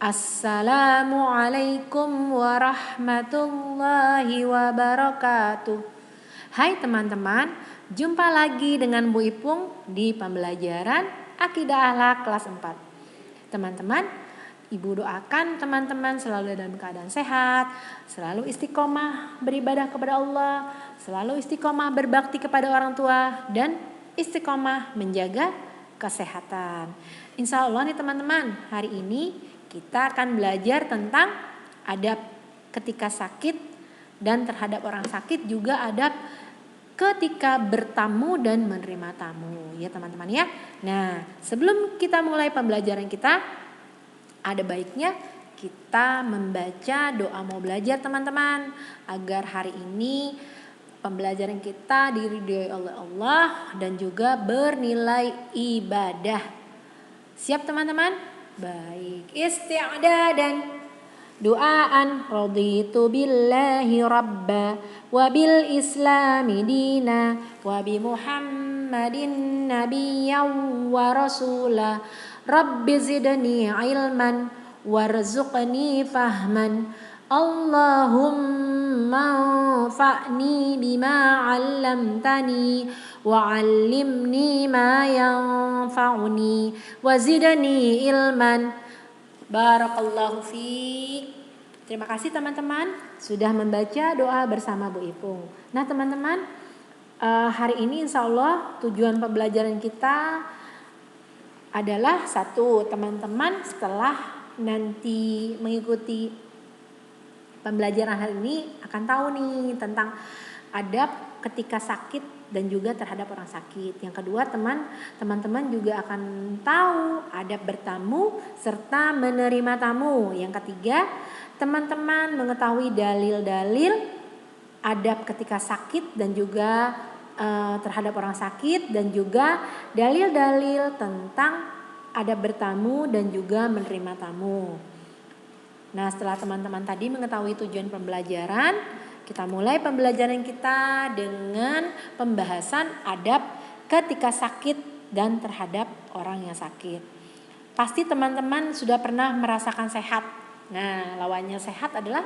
Assalamualaikum warahmatullahi wabarakatuh. Hai teman-teman, jumpa lagi dengan Bu Ipung di pembelajaran Akidah Akhlak kelas 4. Teman-teman, Ibu doakan teman-teman selalu dalam keadaan sehat, selalu istiqomah beribadah kepada Allah, selalu istiqomah berbakti kepada orang tua, dan istiqomah menjaga kesehatan. Insya Allah nih teman-teman, hari ini kita akan belajar tentang adab ketika sakit dan terhadap orang sakit, juga adab ketika bertamu dan menerima tamu, ya teman-teman ya. Nah, sebelum kita mulai pembelajaran kita, ada baiknya kita membaca doa mau belajar teman-teman, agar hari ini pembelajaran kita diridhoi oleh Allah dan juga bernilai ibadah. Siap teman-teman? Baik, isti'dadan. Duaan raditu billahi rabba wa bil islami dina wa bi muhammadin nabiyyan wa rasula rabbi zidni ilman warzuqni fahman Allahumma anfa'ni bima 'allamtani wa 'allimni ma yanfa'uni wa zidni ilman. Barakallahu fiik. Terima kasih teman-teman sudah membaca doa bersama Bu Ipung. Nah teman-teman, hari ini insya Allah tujuan pembelajaran kita adalah satu, teman-teman setelah nanti mengikuti pembelajaran hari ini akan tahu nih tentang adab ketika sakit dan juga terhadap orang sakit. Yang kedua, teman-teman juga akan tahu adab bertamu serta menerima tamu. Yang ketiga, teman-teman mengetahui dalil-dalil adab ketika sakit dan juga terhadap orang sakit, dan juga dalil-dalil tentang adab bertamu dan juga menerima tamu. Nah, setelah teman-teman tadi mengetahui tujuan pembelajaran, kita mulai pembelajaran kita dengan pembahasan adab ketika sakit dan terhadap orang yang sakit. Pasti teman-teman sudah pernah merasakan sehat. Nah, lawannya sehat adalah,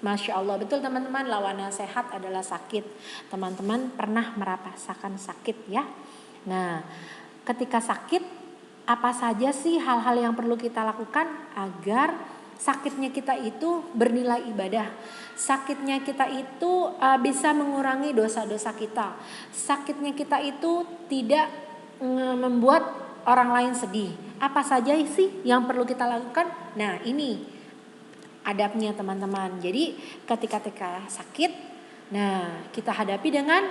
Masya Allah, betul teman-teman, lawannya sehat adalah sakit. Teman-teman pernah merasakan sakit ya. Nah, ketika sakit, apa saja sih hal-hal yang perlu kita lakukan agar sakitnya kita itu bernilai ibadah, sakitnya kita itu bisa mengurangi dosa-dosa kita, sakitnya kita itu tidak membuat orang lain sedih. Apa saja sih yang perlu kita lakukan? Nah, ini adabnya teman-teman. Jadi ketika sakit, nah kita hadapi dengan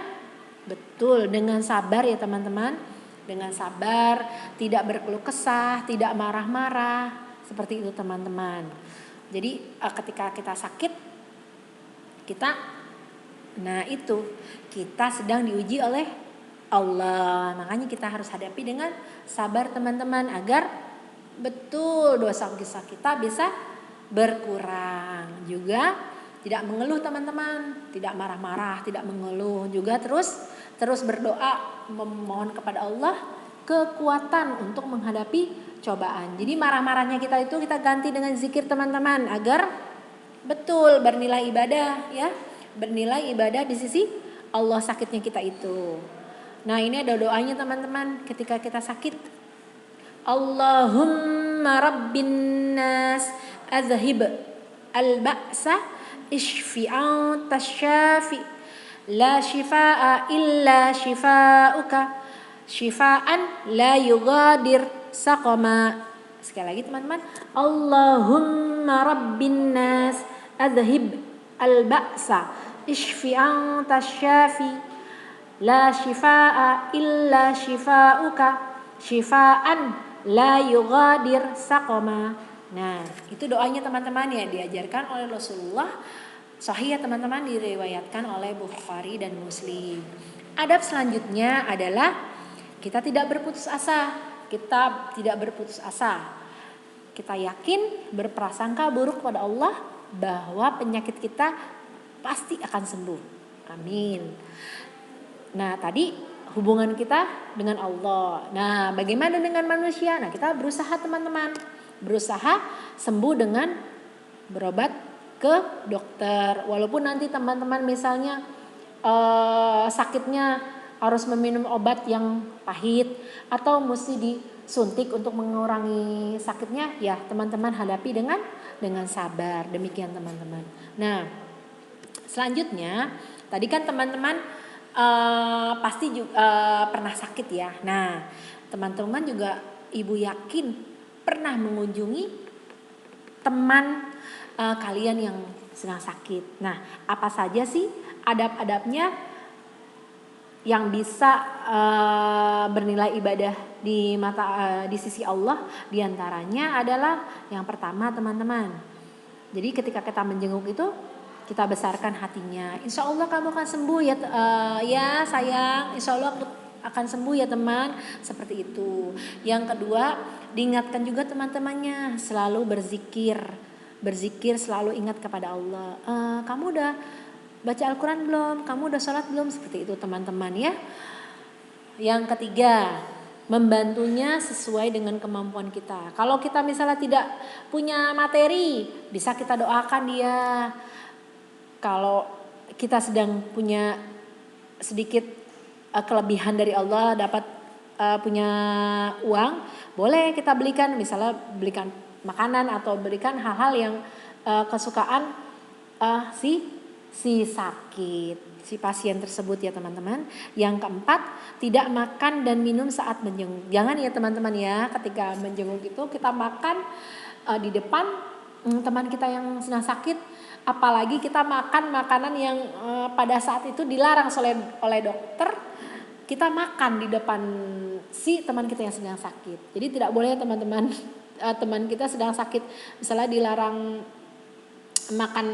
betul, dengan sabar ya teman-teman, dengan sabar, tidak berkeluh kesah, tidak marah-marah. Seperti itu teman-teman. Jadi ketika kita sakit, kita sedang diuji oleh Allah. Makanya kita harus hadapi dengan sabar teman-teman, agar betul dosa-dosa kita bisa berkurang. Juga tidak mengeluh teman-teman, tidak marah-marah, tidak mengeluh. Juga terus berdoa, memohon kepada Allah kekuatan untuk menghadapi cobaan. Jadi marah-marahnya kita itu kita ganti dengan zikir teman-teman, agar betul bernilai ibadah ya, bernilai ibadah di sisi Allah sakitnya kita itu. Nah, ini ada doanya teman-teman ketika kita sakit. Allahumma rabbin nas azhib al-ba'sa ishfi anta syafi la shifaa illa shifauka shifaan la yugadir saqama. Sekali lagi teman-teman, Allahumma rabbin nas adhib al-ba'sa ishfi anta syafi la shifaa illa shifauka shifaan la yugadir saqama. Nah, itu doanya teman-teman ya, diajarkan oleh Rasulullah. Sahih ya teman-teman, diriwayatkan oleh Bukhari dan Muslim. Adab selanjutnya adalah kita tidak berputus asa. Kita tidak berputus asa. Kita yakin, berprasangka buruk pada Allah bahwa penyakit kita pasti akan sembuh. Amin. Nah, tadi hubungan kita dengan Allah. Nah, bagaimana dengan manusia? Nah, kita berusaha teman-teman berusaha sembuh dengan berobat ke dokter. Walaupun nanti teman-teman misalnya sakitnya harus meminum obat yang pahit atau mesti disuntik untuk mengurangi sakitnya, ya teman-teman hadapi dengan sabar. Demikian teman-teman. Nah, selanjutnya tadi kan teman-teman pasti juga pernah sakit ya. Nah, teman-teman juga ibu yakin pernah mengunjungi teman kalian yang sedang sakit. Nah, apa saja sih adab-adabnya yang bisa bernilai ibadah di mata di sisi Allah? Di antaranya adalah yang pertama teman-teman. Jadi ketika kita menjenguk itu kita besarkan hatinya. Insya Allah kamu akan sembuh ya, ya sayang. Insya Allah akan sembuh ya teman. Seperti itu. Yang kedua, diingatkan juga teman-temannya selalu berzikir. Berzikir selalu ingat kepada Allah. Kamu udah baca Al-Quran belum? Kamu udah sholat belum? Seperti itu teman-teman ya. Yang ketiga, membantunya sesuai dengan kemampuan kita. Kalau kita misalnya tidak punya materi, bisa kita doakan dia. Kalau kita sedang punya sedikit kelebihan dari Allah, dapat punya uang, boleh kita belikan, misalnya belikan makanan atau berikan hal-hal yang kesukaan si sakit, si pasien tersebut ya teman-teman. Yang keempat, tidak makan dan minum saat menjenguk. Jangan ya teman-teman ya, ketika menjenguk itu kita makan di depan teman kita yang sedang sakit. Apalagi kita makan makanan yang pada saat itu dilarang oleh dokter. Kita makan di depan si teman kita yang sedang sakit. Jadi tidak boleh ya teman-teman, teman kita sedang sakit misalnya dilarang makan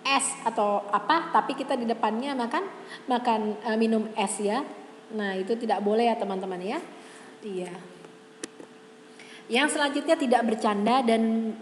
es atau apa, tapi kita di depannya makan minum es ya. Nah itu tidak boleh ya teman-teman ya. Iya. Yang selanjutnya tidak bercanda dan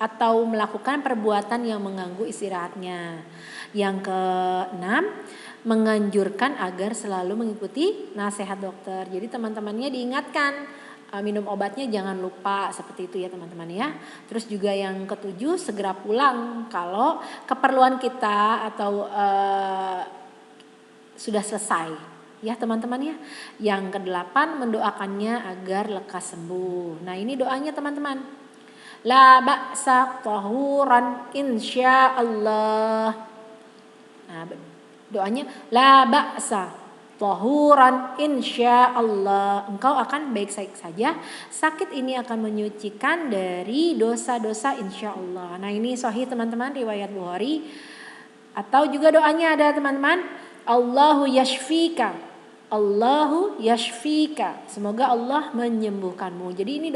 atau melakukan perbuatan yang mengganggu istirahatnya. Yang keenam, menganjurkan agar selalu mengikuti nasihat dokter. Jadi teman-temannya diingatkan minum obatnya jangan lupa, seperti itu ya teman-teman ya. Terus juga yang ketujuh, segera pulang kalau keperluan kita atau sudah selesai ya teman-teman ya. Yang kedelapan, mendoakannya agar lekas sembuh. Nah ini doanya teman-teman. La ba'sa tahuran insyaallah. Nah, doanya la ba'sa tahuran insyaallah. Engkau akan baik-baik saja. Sakit ini akan menyucikan dari dosa-dosa insyaallah. Nah, ini sahih teman-teman, riwayat Bukhari. Atau juga doanya ada teman-teman, Allahu yashfika. Allahu yashfika. Semoga Allah menyembuhkanmu. Jadi ini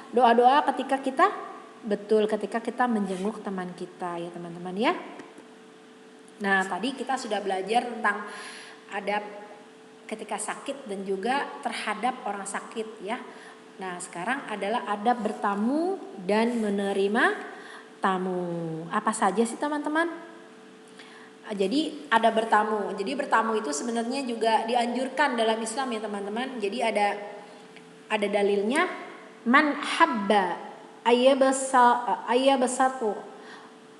doa-doa ketika kita menjenguk teman kita ya teman-teman ya. Nah tadi kita sudah belajar tentang adab ketika sakit dan juga terhadap orang sakit ya. Nah sekarang adalah adab bertamu dan menerima tamu. Apa saja sih teman-teman? Jadi ada bertamu. Jadi bertamu itu sebenarnya juga dianjurkan dalam Islam ya teman-teman. Jadi ada dalilnya, man habba ayyabsatu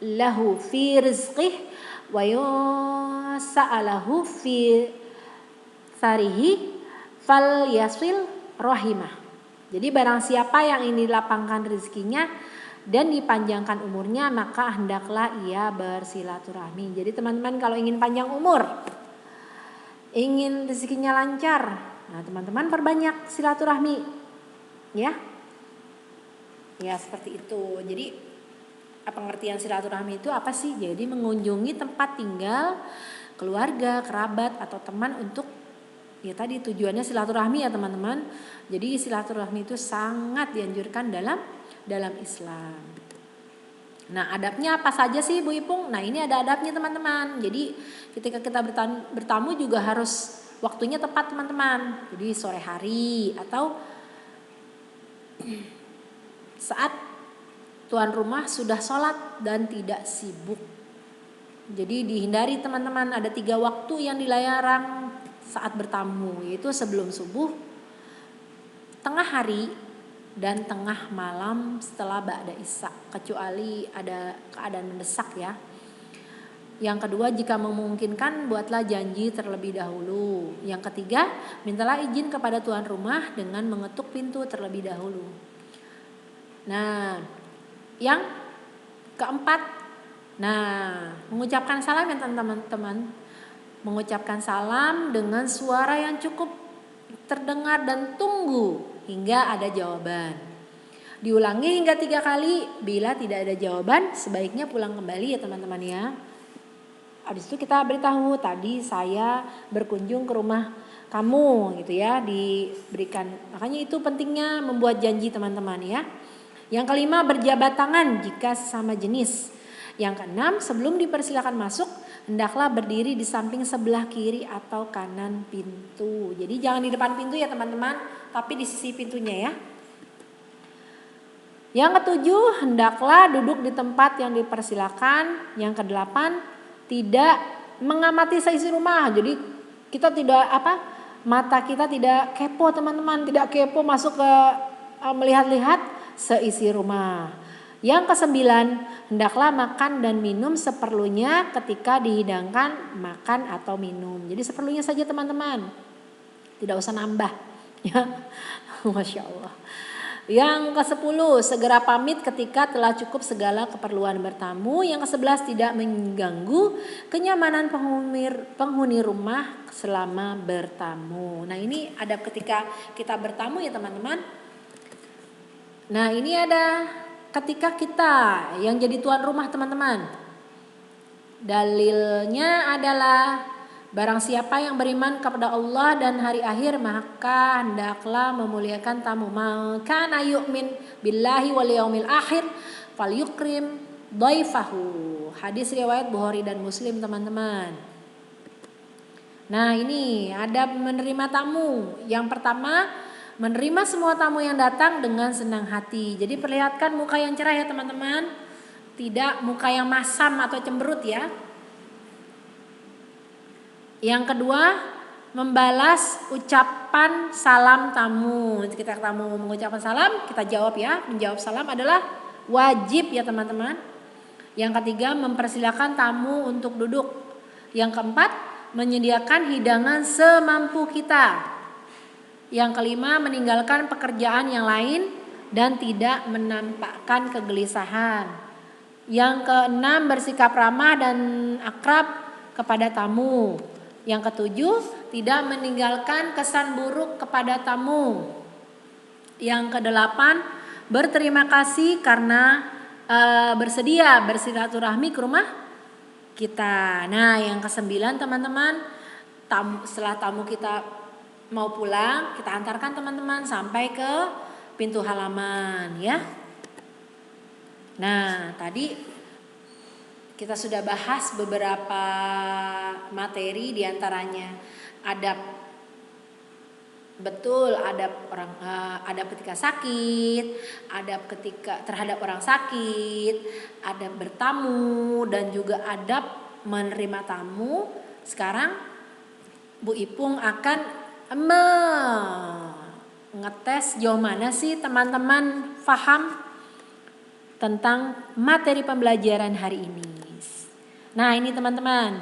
lahu fi rizqih wa yusa'alahu fi sarihi fal yasil rahimah. Jadi barang siapa yang ini dilapangkan rezekinya dan dipanjangkan umurnya, maka hendaklah ia bersilaturahmi. Jadi teman-teman kalau ingin panjang umur, ingin rezekinya lancar, nah teman-teman perbanyak silaturahmi ya. Ya seperti itu. Jadi pengertian silaturahmi itu apa sih? Jadi mengunjungi tempat tinggal keluarga, kerabat atau teman untuk ya tadi tujuannya silaturahmi ya teman-teman. Jadi silaturahmi itu sangat dianjurkan dalam Islam. Nah adabnya apa saja sih Bu Ipung? Nah ini ada adabnya teman-teman. Jadi ketika kita bertamu juga harus waktunya tepat teman-teman. Jadi sore hari atau saat tuan rumah sudah sholat dan tidak sibuk. Jadi dihindari teman-teman, ada 3 waktu yang dilarang saat bertamu, yaitu sebelum subuh, tengah hari, dan tengah malam setelah ba'da isya, kecuali ada keadaan mendesak ya. Yang kedua, jika memungkinkan buatlah janji terlebih dahulu. Yang ketiga, mintalah izin kepada tuan rumah dengan mengetuk pintu terlebih dahulu. Nah, yang keempat, mengucapkan salam ya teman-teman. Mengucapkan salam dengan suara yang cukup terdengar dan tunggu hingga ada jawaban. Diulangi hingga 3 kali. Bila tidak ada jawaban, sebaiknya pulang kembali ya teman-teman ya. Habis itu kita beritahu, tadi saya berkunjung ke rumah kamu gitu ya, diberikan. Makanya itu pentingnya membuat janji teman-teman ya. Yang kelima, berjabat tangan jika sesama jenis. Yang keenam, sebelum dipersilakan masuk, hendaklah berdiri di samping sebelah kiri atau kanan pintu. Jadi jangan di depan pintu ya teman-teman, tapi di sisi pintunya ya. Yang ketujuh, hendaklah duduk di tempat yang dipersilakan. Yang kedelapan, tidak mengamati seisi rumah. Jadi kita tidak mata kita tidak kepo teman-teman, tidak kepo masuk ke melihat-lihat seisi rumah. Yang kesembilan, hendaklah makan dan minum seperlunya ketika dihidangkan makan atau minum. Jadi seperlunya saja teman-teman, tidak usah nambah ya. Masya Allah. Yang ke-10, segera pamit ketika telah cukup segala keperluan bertamu. Yang ke-11, tidak mengganggu kenyamanan penghuni rumah selama bertamu. Nah, ini adab ketika kita bertamu ya teman-teman. Nah, ini ada ketika kita yang jadi tuan rumah teman-teman. Dalilnya adalah barang siapa yang beriman kepada Allah dan hari akhir, maka hendaklah memuliakan tamu. Kana yu'min billahi wal yaumil akhir falyukrim dhaifahu. Hadis riwayat Bukhari dan Muslim teman-teman. Nah, ini adab menerima tamu. Yang pertama, menerima semua tamu yang datang dengan senang hati. Jadi perlihatkan muka yang cerah ya teman-teman. Tidak muka yang masam atau cemberut ya. Yang kedua, membalas ucapan salam tamu. Ketika tamu mengucapkan salam, kita jawab ya. Menjawab salam adalah wajib ya teman-teman. Yang ketiga, mempersilakan tamu untuk duduk. Yang keempat, menyediakan hidangan semampu kita. Yang kelima, meninggalkan pekerjaan yang lain dan tidak menampakkan kegelisahan. Yang keenam, bersikap ramah dan akrab kepada tamu. Yang ketujuh, tidak meninggalkan kesan buruk kepada tamu. Yang kedelapan, berterima kasih karena bersedia bersilaturahmi ke rumah kita. Nah, yang kesembilan teman-teman, setelah tamu kita mau pulang, kita antarkan teman-teman sampai ke pintu halaman ya. Nah, tadi kita sudah bahas beberapa materi, diantaranya adab adab ketika sakit, adab ketika terhadap orang sakit, adab bertamu, dan juga adab menerima tamu. Sekarang Bu Ipung akan ngetes jauh mana sih teman-teman paham tentang materi pembelajaran hari ini. Nah, ini teman-teman,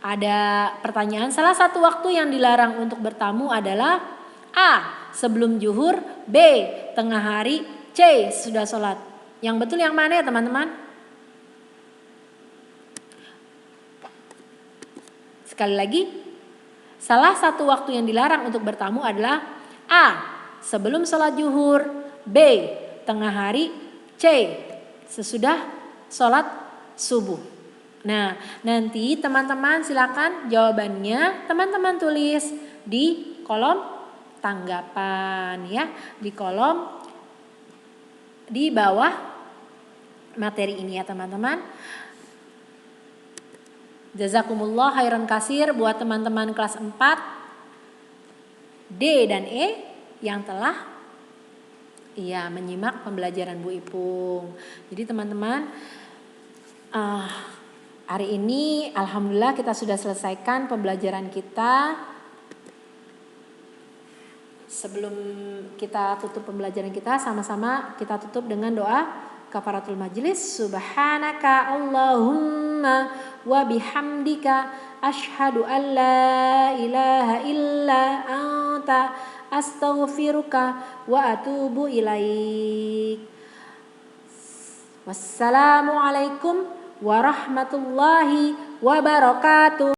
ada pertanyaan. Salah satu waktu yang dilarang untuk bertamu adalah A. Sebelum zuhur, B. Tengah hari, C. Sudah sholat. Yang betul yang mana ya teman-teman? Sekali lagi, salah satu waktu yang dilarang untuk bertamu adalah A. Sebelum sholat zuhur, B. Tengah hari, C. Sesudah sholat subuh. Nah, nanti teman-teman silakan jawabannya teman-teman tulis di kolom tanggapan ya, di kolom di bawah materi ini ya teman-teman. Jazakumullah khairan kasir buat teman-teman kelas 4 D dan E yang telah menyimak pembelajaran Bu Ipung. Jadi teman-teman, hari ini alhamdulillah kita sudah selesaikan pembelajaran kita Sebelum kita tutup pembelajaran kita, sama-sama kita tutup dengan doa kafaratul majlis. Subhanaka Allahumma wa bihamdika asyhadu an la ilaha illa anta astaghfiruka wa atubu ilaik. Wassalamualaikum warahmatullahi wabarakatuh.